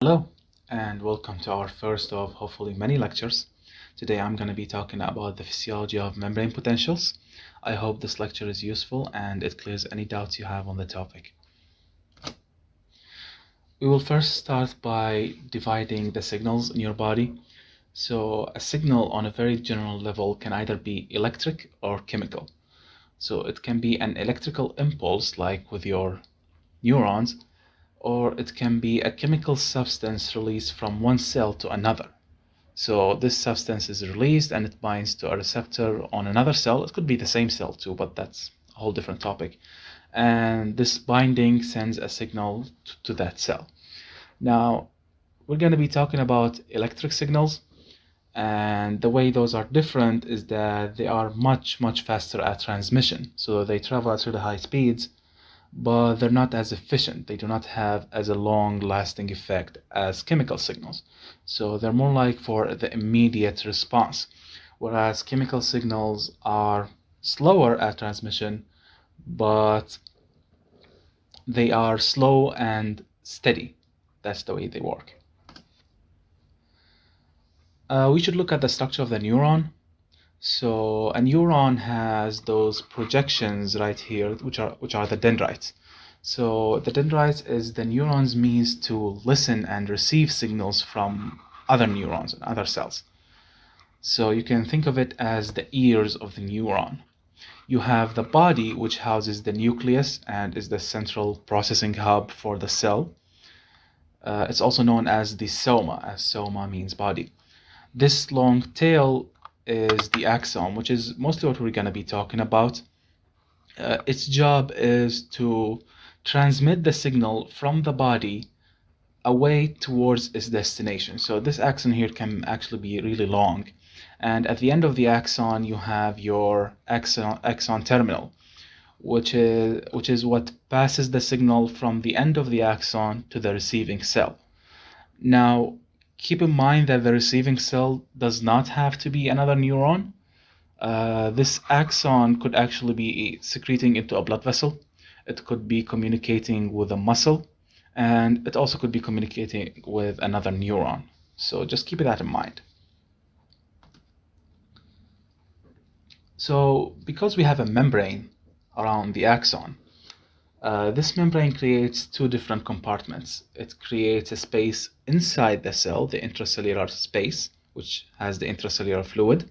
Hello, and welcome to our first of hopefully many lectures. Today I'm going to be talking about the physiology of membrane potentials. I hope this lecture is useful and it clears any doubts you have on the topic. We will first start by dividing the signals in your body. So a signal on a very general level can either be electric or chemical. So it can be an electrical impulse like with your neurons, or it can be a chemical substance released from one cell to another. So this substance is released and it binds to a receptor on another cell. It could be the same cell too, but that's a whole different topic. And this binding sends a signal to that cell. Now, we're going to be talking about electric signals, and the way those are different is that they are much faster at transmission. So they travel at really high speeds, but they're not as efficient. They do not have as a long-lasting effect as chemical signals. So they're more like for the immediate response, whereas chemical signals are slower at transmission, but they are slow and steady. That's the way they work. We should look at the structure of the neuron. So a neuron has those projections right here, which are the dendrites. So the dendrites is the neuron's means to listen and receive signals from other neurons and other cells. So you can think of it as the ears of the neuron. You have the body, which houses the nucleus and is the central processing hub for the cell. It's also known as the soma, as soma means body. This long tail is the axon, which is mostly what we're going to be talking about. Its job is to transmit the signal from the body away towards its destination. So this axon here can actually be really long. And at the end of the axon, you have your axon terminal, which is what passes the signal from the end of the axon to the receiving cell. Now, keep in mind that the receiving cell does not have to be another neuron. This axon could actually be secreting into a blood vessel. It could be communicating with a muscle, and it also could be communicating with another neuron. So just keep that in mind. So because we have a membrane around the axon, this membrane creates two different compartments. It creates a space inside the cell, the intracellular space, which has the intracellular fluid,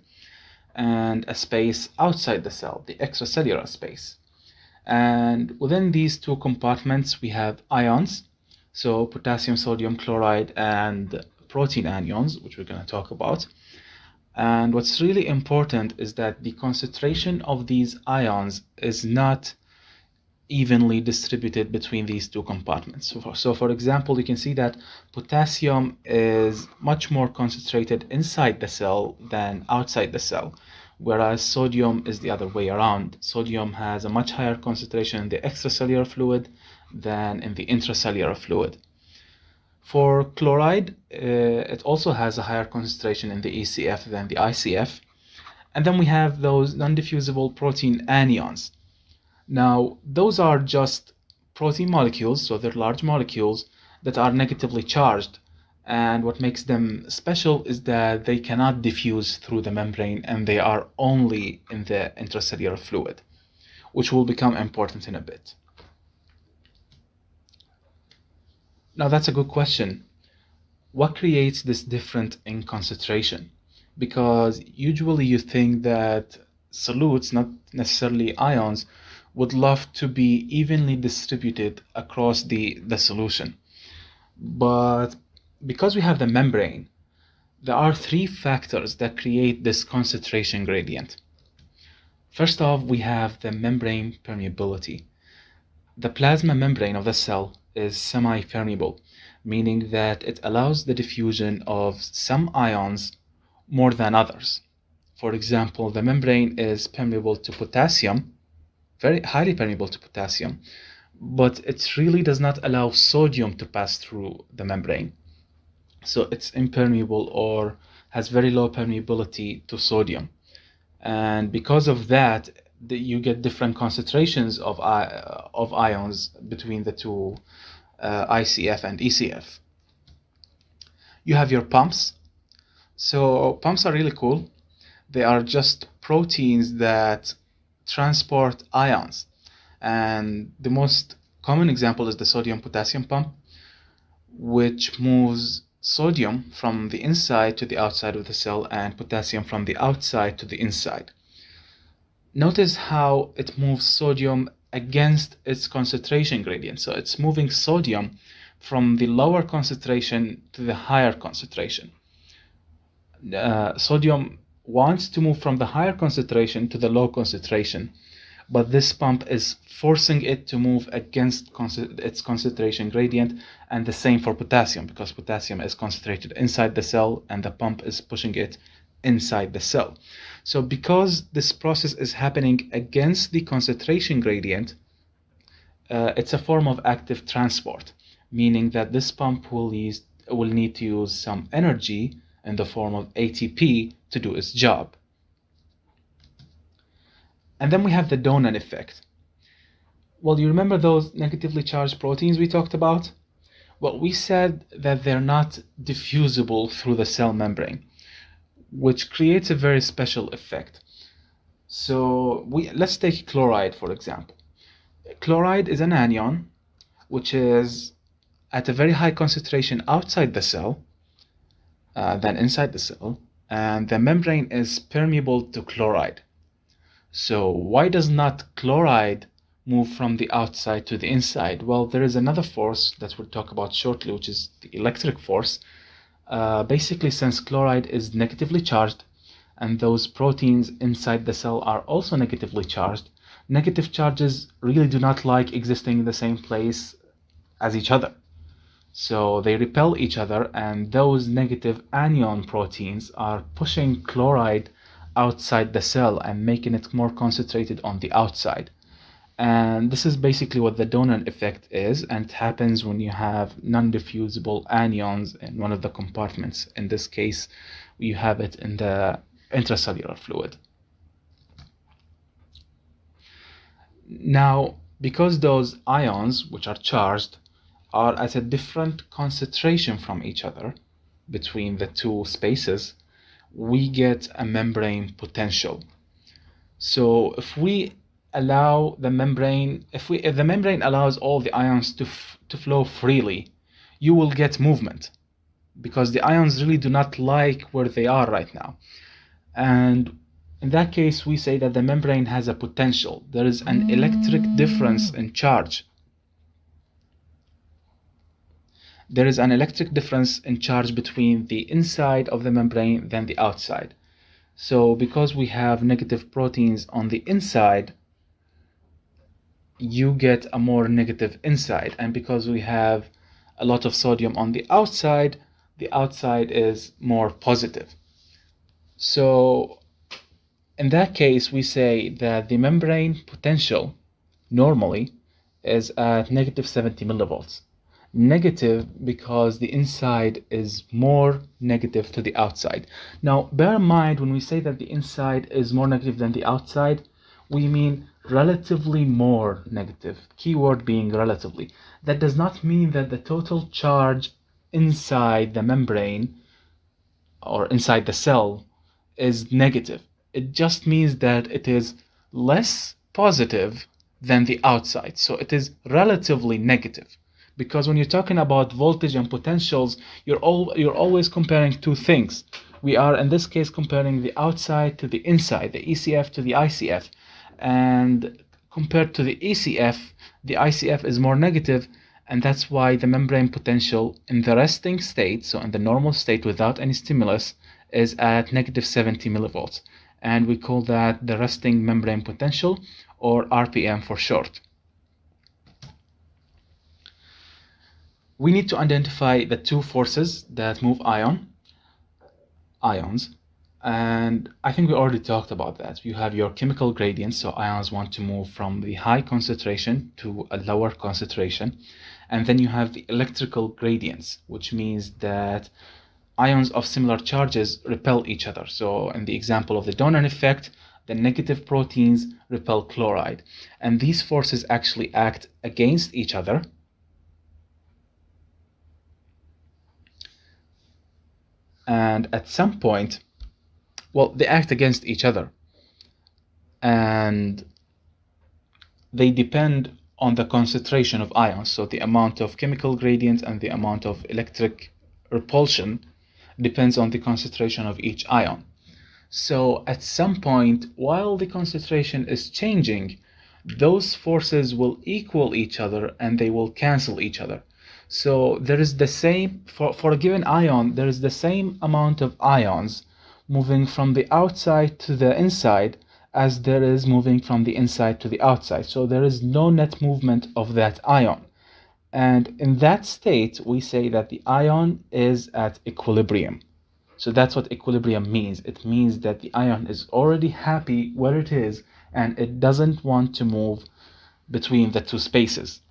and a space outside the cell, the extracellular space. And within these two compartments, we have ions, so potassium, sodium chloride, and protein anions, which we're going to talk about. And what's really important is that the concentration of these ions is not evenly distributed between these two compartments. So for example, you can see that potassium is much more concentrated inside the cell than outside the cell, whereas sodium is the other way around. Sodium has a much higher concentration in the extracellular fluid than in the intracellular fluid. For chloride, it also has a higher concentration in the ECF than the ICF. And then we have those non-diffusible protein anions. Now, those are just protein molecules, so they're large molecules that are negatively charged. And what makes them special is that they cannot diffuse through the membrane, and they are only in the intracellular fluid, which will become important in a bit. Now, that's a good question. What creates this difference in concentration? Because usually you think that solutes, not necessarily ions, would love to be evenly distributed across the solution. But because we have the membrane, there are three factors that create this concentration gradient. First off, we have the membrane permeability. The plasma membrane of the cell is semi-permeable, meaning that it allows the diffusion of some ions more than others. For example, the membrane is permeable to potassium, very highly permeable to potassium, but it really does not allow sodium to pass through the membrane. So it's impermeable or has very low permeability to sodium. And because of that, you get different concentrations of ions between the two ICF and ECF. You have your pumps. So pumps are really cool. They are just proteins that transport ions. And the most common example is the sodium potassium pump, which moves sodium from the inside to the outside of the cell and potassium from the outside to the inside. Notice how it moves sodium against its concentration gradient. So it's moving sodium from the lower concentration to the higher concentration. Sodium wants to move from the higher concentration to the low concentration, but this pump is forcing it to move against its concentration gradient, and the same for potassium, because potassium is concentrated inside the cell and the pump is pushing it inside the cell. So because this process is happening against the concentration gradient, it's a form of active transport, meaning that this pump will need to use some energy in the form of ATP to do its job. And then we have the Donan effect. Well, you remember those negatively charged proteins we talked about? Well, we said that they're not diffusible through the cell membrane, which creates a very special effect. So let's take chloride, for example. Chloride is an anion which is at a very high concentration outside the cell than inside the cell, and the membrane is permeable to chloride. So why does not chloride move from the outside to the inside? Well, there is another force that we'll talk about shortly, which is the electric force. Basically, since chloride is negatively charged, and those proteins inside the cell are also negatively charged, negative charges really do not like existing in the same place as each other. So they repel each other, and those negative anion proteins are pushing chloride outside the cell and making it more concentrated on the outside. And this is basically what the Donan effect is, and it happens when you have non-diffusible anions in one of the compartments. In this case, you have it in the intracellular fluid. Now, because those ions, which are charged, are at a different concentration from each other between the two spaces, we get a membrane potential. So if we allow the membrane, if the membrane allows all the ions to flow freely, you will get movement, because the ions really do not like where they are right now. And in that case, we say that the membrane has a potential. There is an electric difference in charge. There is an electric difference in charge between the inside of the membrane than the outside. So because we have negative proteins on the inside, you get a more negative inside. And because we have a lot of sodium on the outside is more positive. So in that case, we say that the membrane potential normally is at negative 70 millivolts. Negative because the inside is more negative to the outside. Now, bear in mind, when we say that the inside is more negative than the outside, we mean relatively more negative. Keyword being relatively. That does not mean that the total charge inside the membrane or inside the cell is negative. It just means that it is less positive than the outside. So it is relatively negative. Because when you're talking about voltage and potentials, you're always comparing two things. We are, in this case, comparing the outside to the inside, the ECF to the ICF. And compared to the ECF, the ICF is more negative, and that's why the membrane potential in the resting state, so in the normal state without any stimulus, is at negative 70 millivolts. And we call that the resting membrane potential, or RPM for short. We need to identify the two forces that move ions, and I think we already talked about that. You have your chemical gradients, so ions want to move from the high concentration to a lower concentration, and then you have the electrical gradients, which means that ions of similar charges repel each other. So in the example of the Donan effect, the negative proteins repel chloride, and these forces actually act against each other. and at some point, well, they act against each other, and they depend on the concentration of ions. So the amount of chemical gradient and the amount of electric repulsion depends on the concentration of each ion. So at some point, while the concentration is changing, those forces will equal each other and they will cancel each other. So there is the same, for a given ion, there is the same amount of ions moving from the outside to the inside as there is moving from the inside to the outside. So there is no net movement of that ion. And in that state, we say that the ion is at equilibrium. So that's what equilibrium means. It means that the ion is already happy where it is and it doesn't want to move between the two spaces.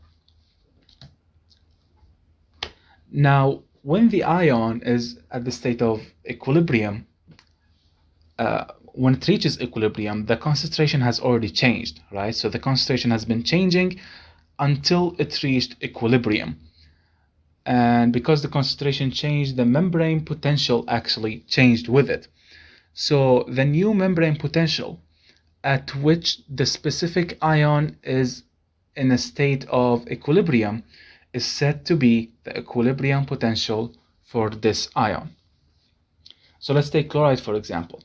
Now, when the ion is at the state of equilibrium, when it reaches equilibrium, the concentration has already changed, right? So the concentration has been changing until it reached equilibrium. And because the concentration changed, the membrane potential actually changed with it. So the new membrane potential at which the specific ion is in a state of equilibrium is said to be the equilibrium potential for this ion. So let's take chloride for example.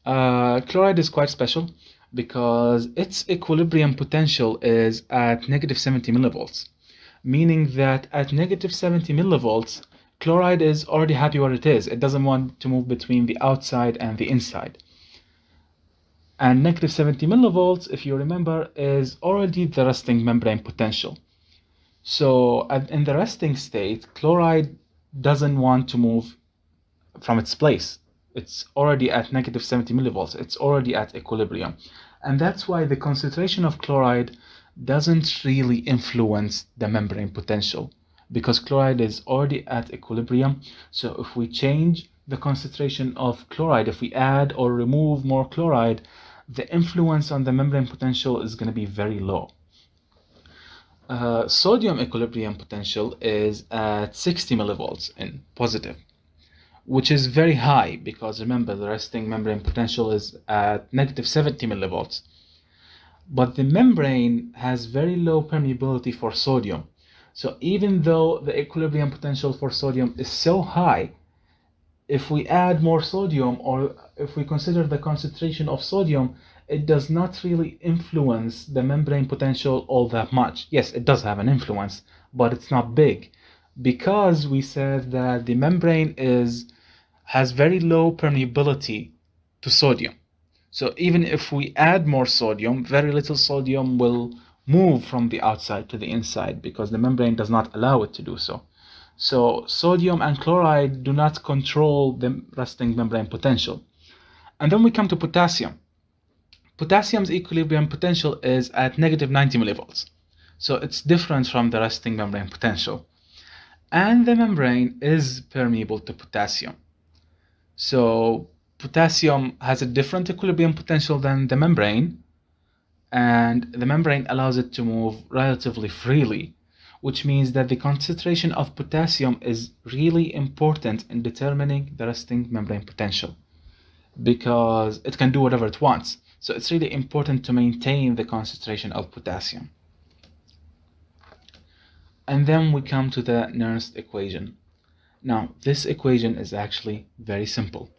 Chloride is quite special because its equilibrium potential is at negative 70 millivolts, meaning that at negative 70 millivolts, chloride is already happy where it is. It doesn't want to move between the outside and the inside. And negative 70 millivolts, if you remember, is already the resting membrane potential. So in the resting state, chloride doesn't want to move from its place. It's already at negative 70 millivolts. It's already at equilibrium. And that's why the concentration of chloride doesn't really influence the membrane potential, because chloride is already at equilibrium. So if we change the concentration of chloride, if we add or remove more chloride, the influence on the membrane potential is going to be very low. Sodium equilibrium potential is at 60 millivolts in positive, which is very high because remember the resting membrane potential is at negative 70 millivolts. But the membrane has very low permeability for sodium. So even though the equilibrium potential for sodium is so high, if we add more sodium or if we consider the concentration of sodium, it does not really influence the membrane potential all that much. Yes, it does have an influence, but it's not big because we said that the membrane has very low permeability to sodium. So even if we add more sodium, very little sodium will move from the outside to the inside because the membrane does not allow it to do so. So sodium and chloride do not control the resting membrane potential. And then we come to potassium. Potassium's equilibrium potential is at negative 90 millivolts. So it's different from the resting membrane potential. And the membrane is permeable to potassium. So potassium has a different equilibrium potential than the membrane, and the membrane allows it to move relatively freely, which means that the concentration of potassium is really important in determining the resting membrane potential because it can do whatever it wants. So it's really important to maintain the concentration of potassium. And then we come to the Nernst equation. Now, this equation is actually very simple.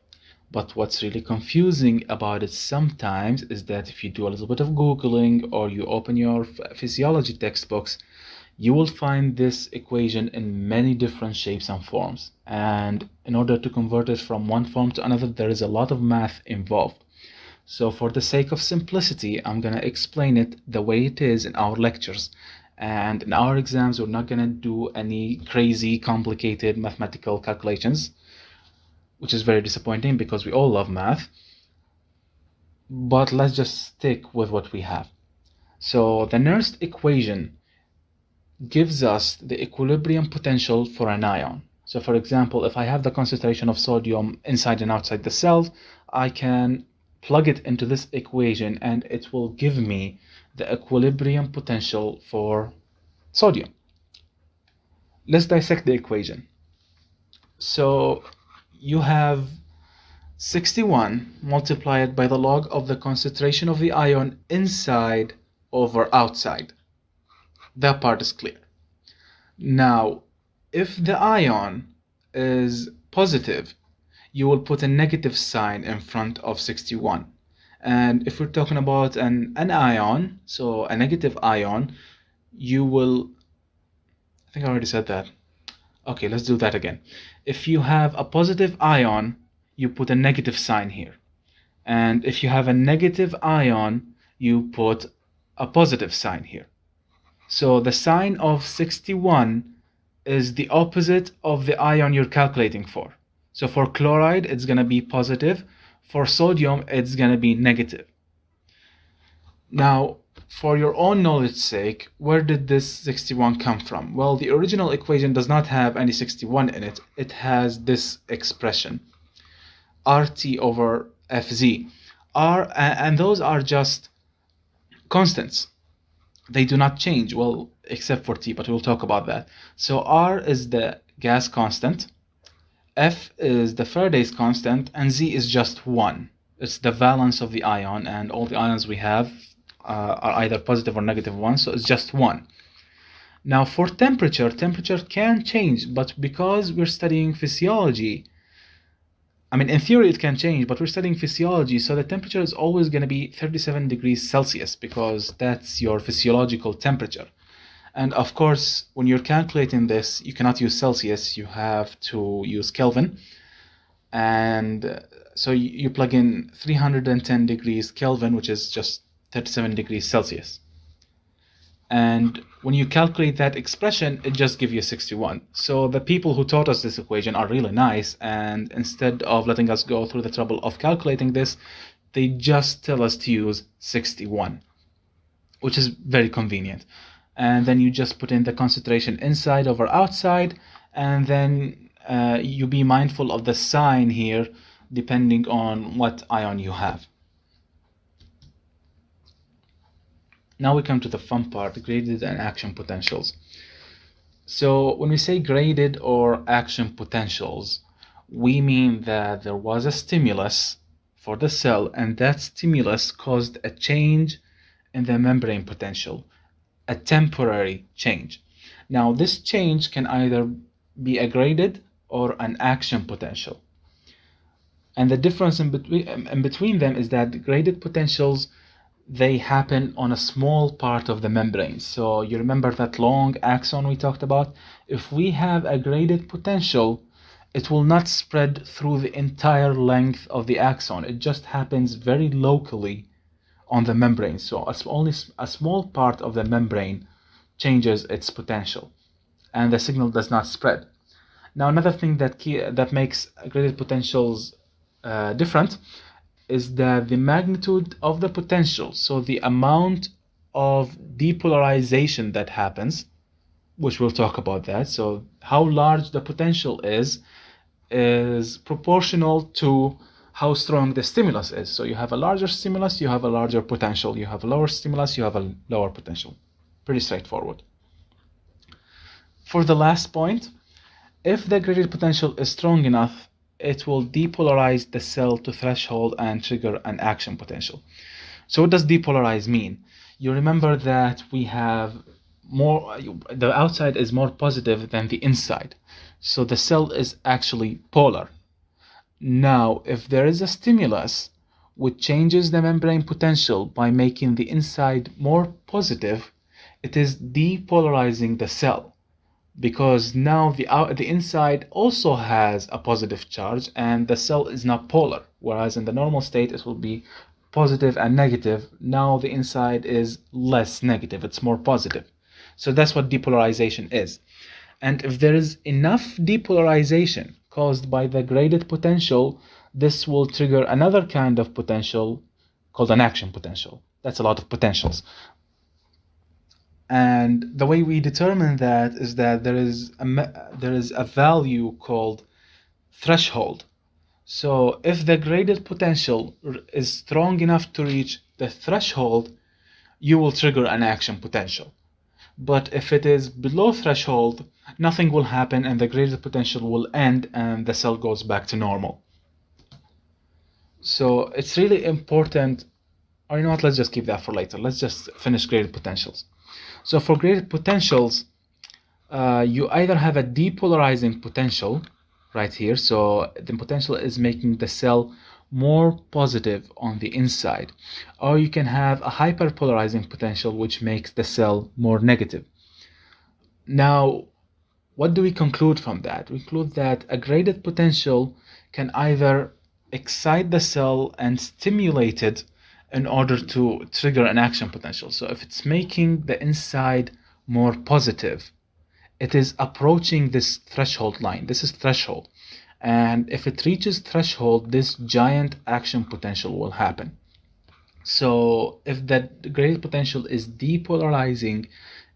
But what's really confusing about it sometimes is that if you do a little bit of Googling or you open your physiology textbooks, you will find this equation in many different shapes and forms. And in order to convert it from one form to another, there is a lot of math involved. So for the sake of simplicity, I'm going to explain it the way it is in our lectures. And in our exams, we're not going to do any crazy, complicated mathematical calculations, which is very disappointing because we all love math. But let's just stick with what we have. So the Nernst equation gives us the equilibrium potential for an ion. So for example, if I have the concentration of sodium inside and outside the cell, I can plug it into this equation and it will give me the equilibrium potential for sodium. Let's dissect the equation. So you have 61 multiplied by the log of the concentration of the ion inside over outside. That part is clear. Now, if the ion is positive, you will put a negative sign in front of 61. And if we're talking about an anion, so a negative ion, you will, I think I already said that. Okay, let's do that again. If you have a positive ion, you put a negative sign here. And if you have a negative ion, you put a positive sign here. So the sign of 61 is the opposite of the ion you're calculating for. So for chloride, it's going to be positive. For sodium, it's going to be negative. Now, for your own knowledge's sake, where did this 61 come from? Well, the original equation does not have any 61 in it. It has this expression, RT over Fz. And those are just constants. They do not change, well, except for T, but we'll talk about that. So R is the gas constant, F is the Faraday's constant, and Z is just 1. It's the valence of the ion, and all the ions we have are either positive or negative 1, so it's just 1. Now for temperature can change, but because we're studying physiology, I mean, in theory it can change, but we're studying physiology, so the temperature is always going to be 37 degrees Celsius because that's your physiological temperature. And of course, when you're calculating this, you cannot use Celsius, you have to use Kelvin. And so you plug in 310 degrees Kelvin, which is just 37 degrees Celsius. And when you calculate that expression, it just gives you 61. So the people who taught us this equation are really nice, and instead of letting us go through the trouble of calculating this, they just tell us to use 61, which is very convenient. And then you just put in the concentration inside over outside, and then you be mindful of the sign here depending on what ion you have. Now we come to the fun part, graded and action potentials. So when we say graded or action potentials, we mean that there was a stimulus for the cell, and that stimulus caused a change in the membrane potential, a temporary change. Now this change can either be a graded or an action potential. And the difference in between them is that graded potentials, they happen on a small part of the membrane. So you remember that long axon we talked about? If we have a graded potential, it will not spread through the entire length of the axon. It just happens very locally on the membrane. So only a small part of the membrane changes its potential, and the signal does not spread. Now another thing that makes graded potentials different is that the magnitude of the potential, so the amount of depolarization that happens, which we'll talk about that. So how large the potential is proportional to how strong the stimulus is. So you have a larger stimulus, you have a larger potential. You have a lower stimulus, you have a lower potential. Pretty straightforward. For the last point, if the graded potential is strong enough, it will depolarize the cell to threshold and trigger an action potential. So what does depolarize mean? You remember that we have the outside is more positive than the inside. So the cell is actually polar. Now, if there is a stimulus which changes the membrane potential by making the inside more positive, it is depolarizing the cell, because now the inside also has a positive charge and the cell is not polar, whereas in the normal state it will be positive and negative. Now the inside is less negative, it's more positive. So that's what depolarization is. And if there is enough depolarization caused by the graded potential, this will trigger another kind of potential called an action potential. That's a lot of potentials. And the way we determine that is that there is a value called threshold. So if the graded potential is strong enough to reach the threshold, you will trigger an action potential. But if it is below threshold, nothing will happen and the graded potential will end and the cell goes back to normal. So it's really important, or you know what, let's just keep that for later. Let's just finish graded potentials. So for graded potentials, you either have a depolarizing potential right here, so the potential is making the cell more positive on the inside, or you can have a hyperpolarizing potential which makes the cell more negative. Now, what do we conclude from that? We conclude that a graded potential can either excite the cell and stimulate it in order to trigger an action potential. So if it's making the inside more positive, it is approaching this threshold line. This is threshold. And if it reaches threshold, this giant action potential will happen. So if that graded potential is depolarizing,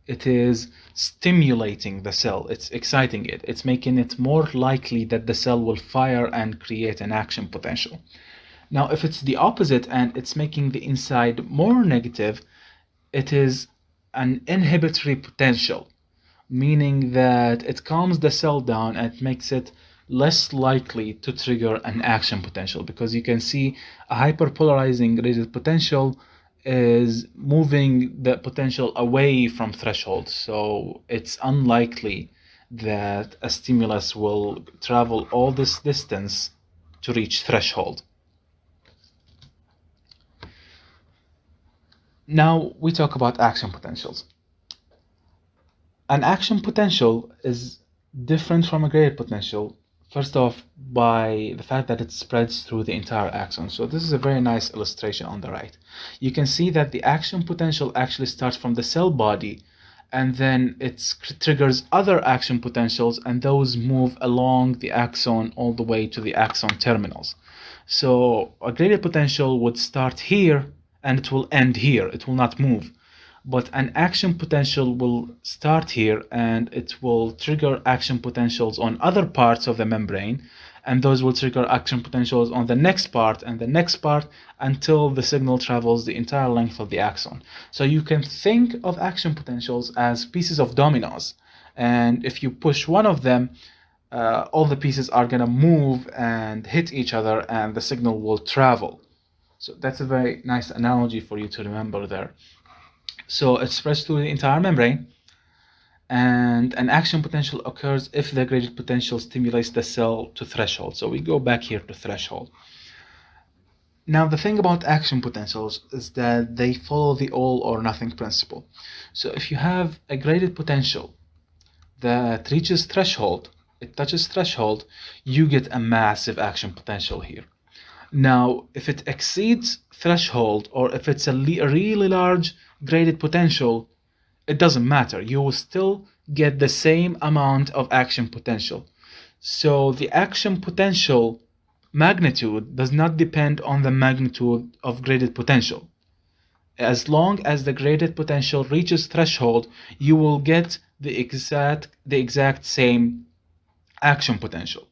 it is stimulating the cell, it's exciting it, it's making it more likely that the cell will fire and create an action potential. Now, if it's the opposite and it's making the inside more negative, it is an inhibitory potential, meaning that it calms the cell down and it makes it less likely to trigger an action potential, because you can see a hyperpolarizing graded potential is moving the potential away from threshold, so it's unlikely that a stimulus will travel all this distance to reach threshold. Now we talk about action potentials. An action potential is different from a graded potential, first off, by the fact that it spreads through the entire axon. So this is a very nice illustration on the right. You can see that the action potential actually starts from the cell body, and then it triggers other action potentials, and those move along the axon all the way to the axon terminals. So a graded potential would start here and it will end here. It will not move. But an action potential will start here and it will trigger action potentials on other parts of the membrane, and those will trigger action potentials on the next part and the next part until the signal travels the entire length of the axon. So you can think of action potentials as pieces of dominoes, and if you push one of them, all the pieces are going to move and hit each other and the signal will travel. So that's a very nice analogy for you to remember there. So it spreads through the entire membrane, and an action potential occurs if the graded potential stimulates the cell to threshold. So we go back here to threshold. Now the thing about action potentials is that they follow the all or nothing principle. So if you have a graded potential that reaches threshold, it touches threshold, you get a massive action potential here. Now, if it exceeds threshold, or if it's a really large graded potential, it doesn't matter. You will still get the same amount of action potential. So the action potential magnitude does not depend on the magnitude of graded potential. As long as the graded potential reaches threshold, you will get the exact same action potential.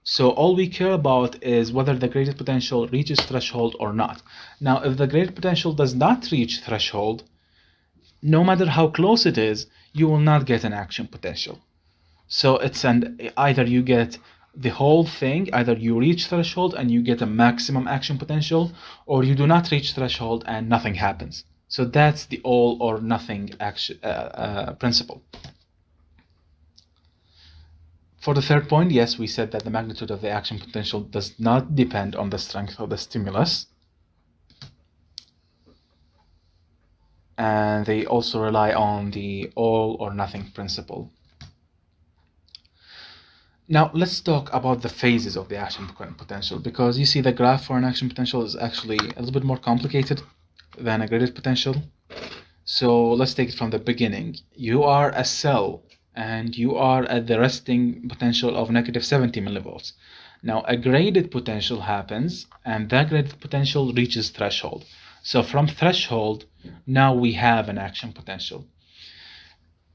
So all we care about is whether the graded potential reaches threshold or not. Now, if the graded potential does not reach threshold, no matter how close it is, you will not get an action potential. So it's either you get the whole thing, either you reach threshold and you get a maximum action potential, or you do not reach threshold and nothing happens. So that's the all or nothing action principle. For the third point, yes, we said that the magnitude of the action potential does not depend on the strength of the stimulus. And they also rely on the all or nothing principle. Now, let's talk about the phases of the action potential, because you see the graph for an action potential is actually a little bit more complicated than a graded potential. So let's take it from the beginning. You are a cell and you are at the resting potential of negative 70 millivolts. Now a graded potential happens and that graded potential reaches threshold. So from threshold, now we have an action potential.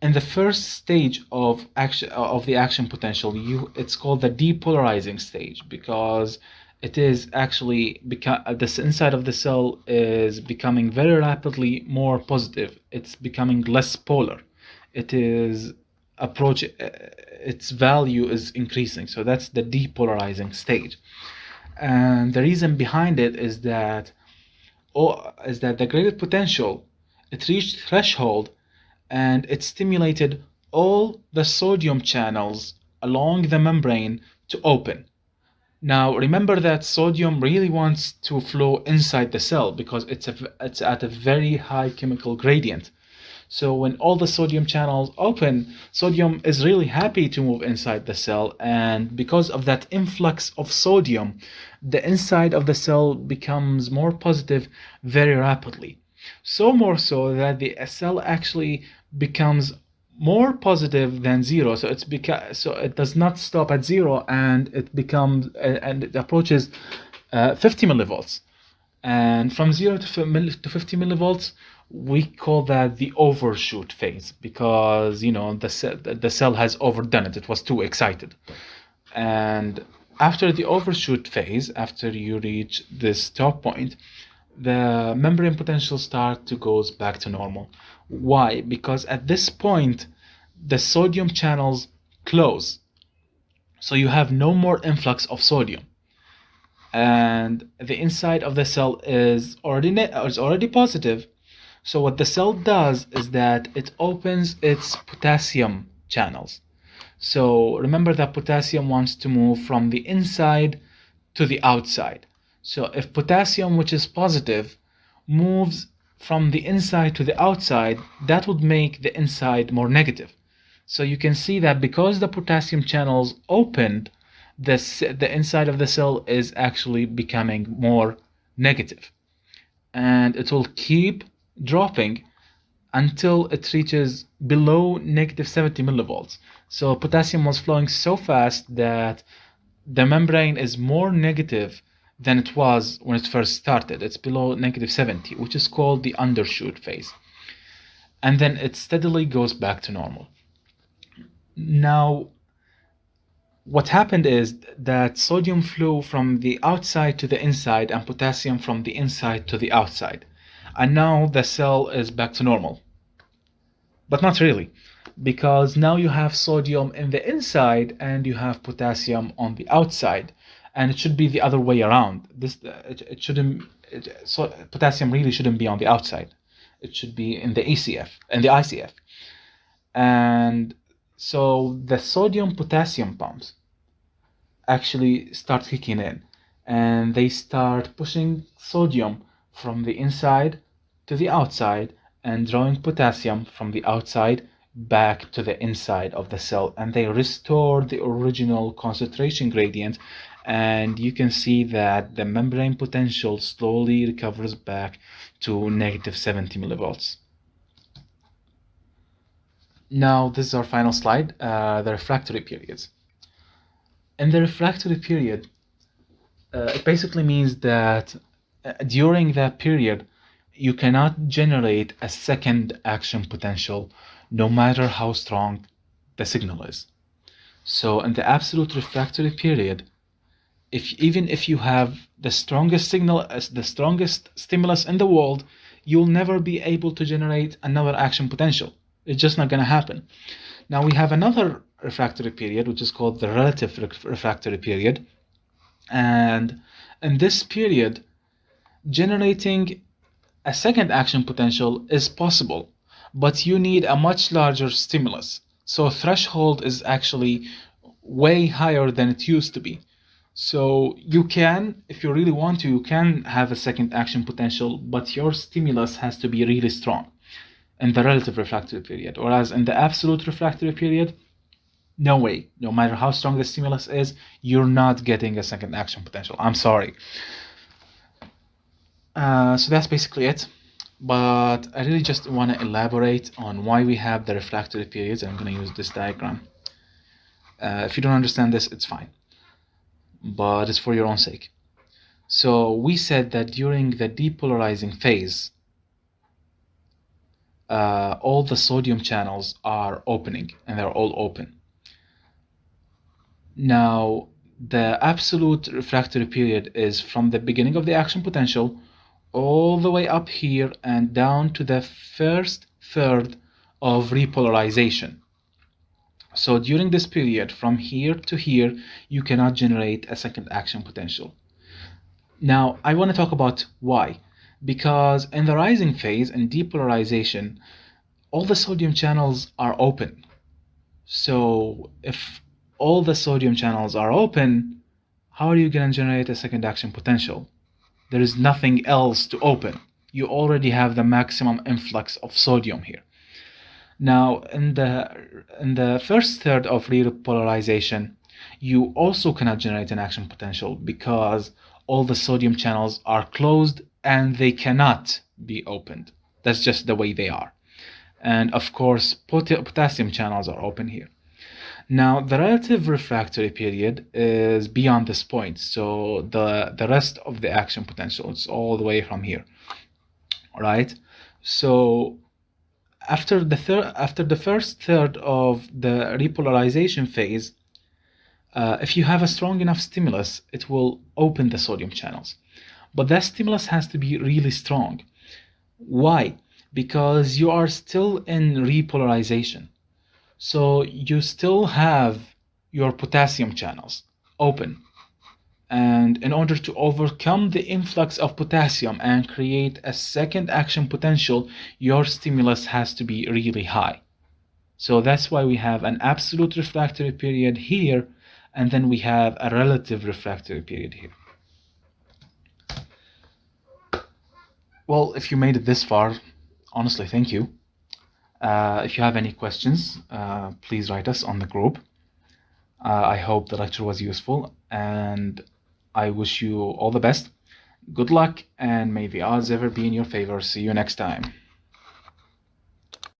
In the first stage of the action potential, it's called the depolarizing stage, because it is actually the inside of the cell is becoming very rapidly more positive. It's becoming less polar. It is approach, its value is increasing. So that's the depolarizing stage. And the reason behind it is that the graded potential, it reached threshold and it stimulated all the sodium channels along the membrane to open. Now remember that sodium really wants to flow inside the cell because it's at a very high chemical gradient. So when all the sodium channels open, sodium is really happy to move inside the cell, and because of that influx of sodium, the inside of the cell becomes more positive very rapidly. So more so that the cell actually becomes more positive than zero. So so it does not stop at zero, and it approaches 50 millivolts. And from 0 to 50 millivolts, we call that the overshoot phase because the cell has overdone it. It was too excited. And after the overshoot phase, after you reach this top point, the membrane potential start to goes back to normal. Why? Because at this point, the sodium channels close. So you have no more influx of sodium, and the inside of the cell is already positive. So what the cell does is that it opens its potassium channels. So remember that potassium wants to move from the inside to the outside. So if potassium, which is positive, moves from the inside to the outside, that would make the inside more negative. So you can see that because the potassium channels opened, the inside of the cell is actually becoming more negative. And it will keep dropping until it reaches below negative 70 millivolts. So potassium was flowing so fast that the membrane is more negative than it was when it first started. It's below negative 70, which is called the undershoot phase. And then it steadily goes back to normal. Now, what happened is that sodium flew from the outside to the inside and potassium from the inside to the outside. And now the cell is back to normal. But not really, because now you have sodium in the inside and you have potassium on the outside. And it should be the other way around. So potassium really shouldn't be on the outside. It should be in the ICF. And so the sodium potassium pumps actually start kicking in, and they start pushing sodium from the inside to the outside and drawing potassium from the outside back to the inside of the cell, and they restore the original concentration gradient, and you can see that the membrane potential slowly recovers back to negative 70 millivolts. Now this is our final slide, the refractory periods. In the refractory period, it basically means that during that period, you cannot generate a second action potential no matter how strong the signal is. So in the absolute refractory period, even if you have the strongest signal as the strongest stimulus in the world, you'll never be able to generate another action potential. It's just not going to happen. Now we have another refractory period, which is called the relative refractory period. And in this period, generating a second action potential is possible, but you need a much larger stimulus. So threshold is actually way higher than it used to be. So you can, if you really want to, you can have a second action potential, but your stimulus has to be really strong in the relative refractory period. Whereas in the absolute refractory period, no way. No matter how strong the stimulus is, you're not getting a second action potential. I'm sorry. So that's basically it. But I really just want to elaborate on why we have the refractory periods, and I'm going to use this diagram. If you don't understand this, it's fine, but it's for your own sake. So we said that during the depolarizing phase, all the sodium channels are opening, and they're all open. Now, the absolute refractory period is from the beginning of the action potential all the way up here and down to the first third of repolarization. So during this period, from here to here, you cannot generate a second action potential. Now, I want to talk about why. Because in the rising phase and depolarization, all the sodium channels are open. So if all the sodium channels are open, how are you going to generate a second action potential? There is nothing else to open. You already have the maximum influx of sodium here. Now, in the first third of repolarization, you also cannot generate an action potential because all the sodium channels are closed and they cannot be opened. That's just the way they are. And of course, potassium channels are open here. Now, the relative refractory period is beyond this point, so the rest of the action potential is all the way from here, right? So after the first third of the repolarization phase, if you have a strong enough stimulus, it will open the sodium channels. But that stimulus has to be really strong. Why? Because you are still in repolarization. So you still have your potassium channels open. And in order to overcome the influx of potassium and create a second action potential, your stimulus has to be really high. So that's why we have an absolute refractory period here, and then we have a relative refractory period here. Well, if you made it this far, honestly, thank you. If you have any questions, please write us on the group. I hope the lecture was useful, and I wish you all the best. Good luck, and may the odds ever be in your favor. See you next time.